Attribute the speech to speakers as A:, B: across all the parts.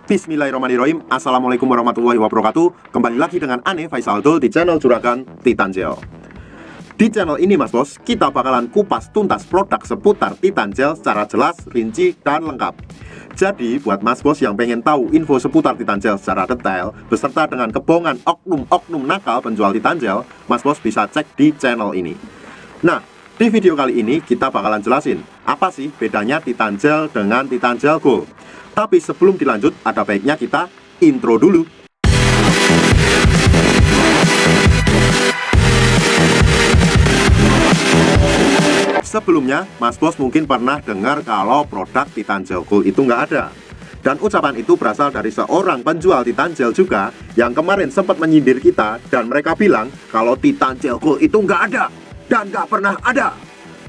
A: Bismillahirrahmanirrahim. Assalamualaikum warahmatullahi wabarakatuh. Kembali lagi dengan Ane Faisal Dul di channel Juragan Titan Gel. Di channel ini Mas Bos, kita bakalan kupas tuntas produk seputar Titan Gel secara jelas, rinci, dan lengkap. Jadi buat Mas Bos yang pengen tahu info seputar Titan Gel secara detail beserta dengan kebohongan oknum-oknum nakal penjual Titan Gel, Mas Bos bisa cek di channel ini. Nah, di video kali ini kita bakalan jelasin apa sih bedanya Titan Gel dengan Titan Gel Gold. Tapi sebelum dilanjut, ada baiknya kita intro dulu. Sebelumnya, Mas Bos mungkin pernah dengar kalau produk Titan Gel Gold itu nggak ada. Dan ucapan itu berasal dari seorang penjual Titan Gel juga yang kemarin sempat menyindir kita dan mereka bilang kalau Titan Gel Gold itu nggak ada dan nggak pernah ada.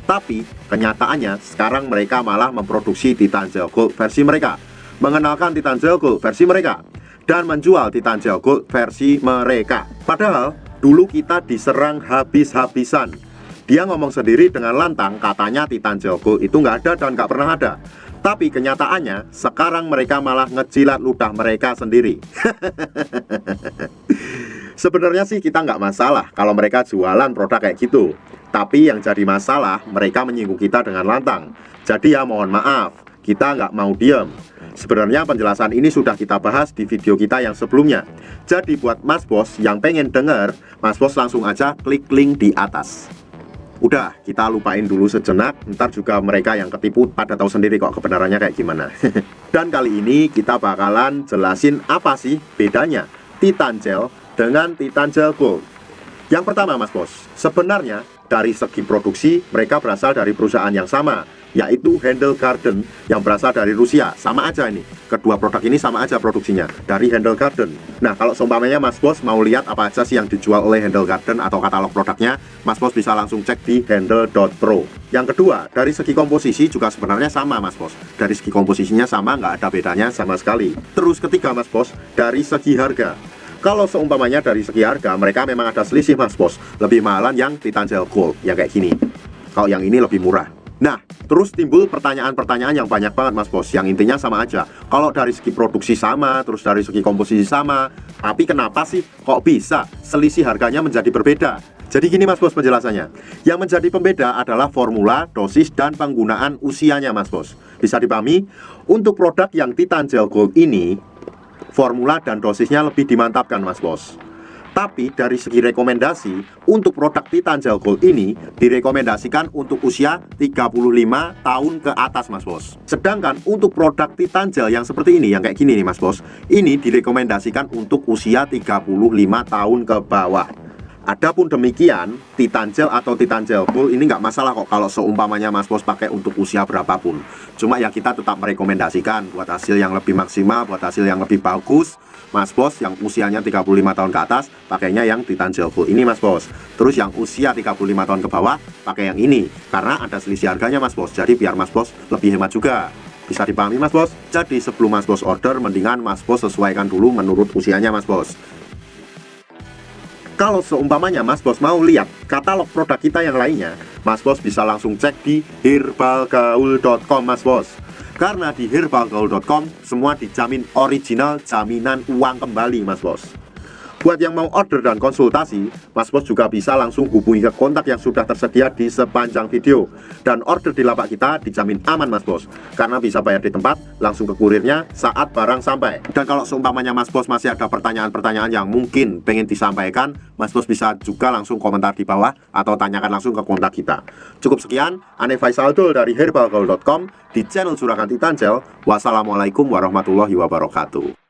A: Tapi kenyataannya sekarang mereka malah memproduksi Titan Gel Gold versi mereka, mengenalkan Titan Gel Gold versi mereka, dan menjual Titan Gel Gold versi mereka. Padahal dulu kita diserang habis-habisan. Dia ngomong sendiri dengan lantang katanya Titan Gel Gold itu nggak ada dan nggak pernah ada. Tapi kenyataannya sekarang mereka malah ngejilat ludah mereka sendiri. Sebenarnya sih kita nggak masalah kalau mereka jualan produk kayak gitu. Tapi yang jadi masalah mereka menyinggung kita dengan lantang. Jadi ya mohon maaf, kita nggak mau diem. Sebenarnya penjelasan ini sudah kita bahas di video kita yang sebelumnya. Jadi buat Mas Bos yang pengen denger, Mas Bos langsung aja klik link di atas. Udah, kita lupain dulu sejenak, ntar juga mereka yang ketipu pada tahu sendiri kok kebenarannya kayak gimana. Dan kali ini kita bakalan jelasin apa sih bedanya Titan Gel dengan Titan Gel Gold. Yang pertama Mas Bos, sebenarnya dari segi produksi mereka berasal dari perusahaan yang sama, yaitu Handle Garden yang berasal dari Rusia. Sama aja ini, kedua produk ini sama aja produksinya dari Handle Garden. Nah kalau seumpamanya Mas Bos mau lihat apa aja sih yang dijual oleh Handle Garden atau katalog produknya, Mas Bos bisa langsung cek di handle.pro. Yang kedua, dari segi komposisi juga sebenarnya sama Mas Bos. Dari segi komposisinya sama, nggak ada bedanya sama sekali. Terus ketiga Mas Bos, dari segi harga. Kalau seumpamanya dari segi harga, mereka memang ada selisih Mas Bos. Lebih mahalan yang Titan Gel Gold, yang kayak gini. Kalau yang ini lebih murah. Nah, terus timbul pertanyaan-pertanyaan yang banyak banget Mas Bos. Yang intinya sama aja. Kalau dari segi produksi sama, terus dari segi komposisi sama, tapi kenapa sih kok bisa selisih harganya menjadi berbeda? Jadi gini Mas Bos penjelasannya. Yang menjadi pembeda adalah formula, dosis, dan penggunaan usianya Mas Bos. Bisa dipahami? Untuk produk yang Titan Gel Gold ini, formula dan dosisnya lebih dimantapkan Mas Bos. Tapi dari segi rekomendasi, untuk produk Titan Gel Gold ini direkomendasikan untuk usia 35 tahun ke atas Mas Bos. Sedangkan untuk produk Titan Gel yang seperti ini, yang kayak gini nih Mas Bos, ini direkomendasikan untuk usia 35 tahun ke bawah. Adapun demikian, Titan Gel atau Titan Gel Gold ini nggak masalah kok kalau seumpamanya Mas Bos pakai untuk usia berapapun. Cuma ya kita tetap merekomendasikan buat hasil yang lebih maksimal, buat hasil yang lebih bagus, Mas Bos yang usianya 35 tahun ke atas pakainya yang Titan Gel Gold ini Mas Bos. Terus yang usia 35 tahun ke bawah pakai yang ini, karena ada selisih harganya Mas Bos. Jadi biar Mas Bos lebih hemat juga. Bisa dipahami Mas Bos? Jadi sebelum Mas Bos order, mendingan Mas Bos sesuaikan dulu menurut usianya Mas Bos. Kalau seumpamanya Mas Bos mau lihat katalog produk kita yang lainnya, Mas Bos bisa langsung cek di herbalgaul.com Mas Bos. Karena di herbalgaul.com semua dijamin original, jaminan uang kembali Mas Bos. Buat yang mau order dan konsultasi, Mas Bos juga bisa langsung hubungi ke kontak yang sudah tersedia di sepanjang video. Dan order di lapak kita dijamin aman Mas Bos, karena bisa bayar di tempat, langsung ke kurirnya saat barang sampai. Dan kalau seumpamanya Mas Bos masih ada pertanyaan-pertanyaan yang mungkin pengen disampaikan, Mas Bos bisa juga langsung komentar di bawah atau tanyakan langsung ke kontak kita. Cukup sekian, Ane Faisal Dul dari herbalgaul.com di channel Juragan Titan Gel. Wassalamualaikum warahmatullahi wabarakatuh.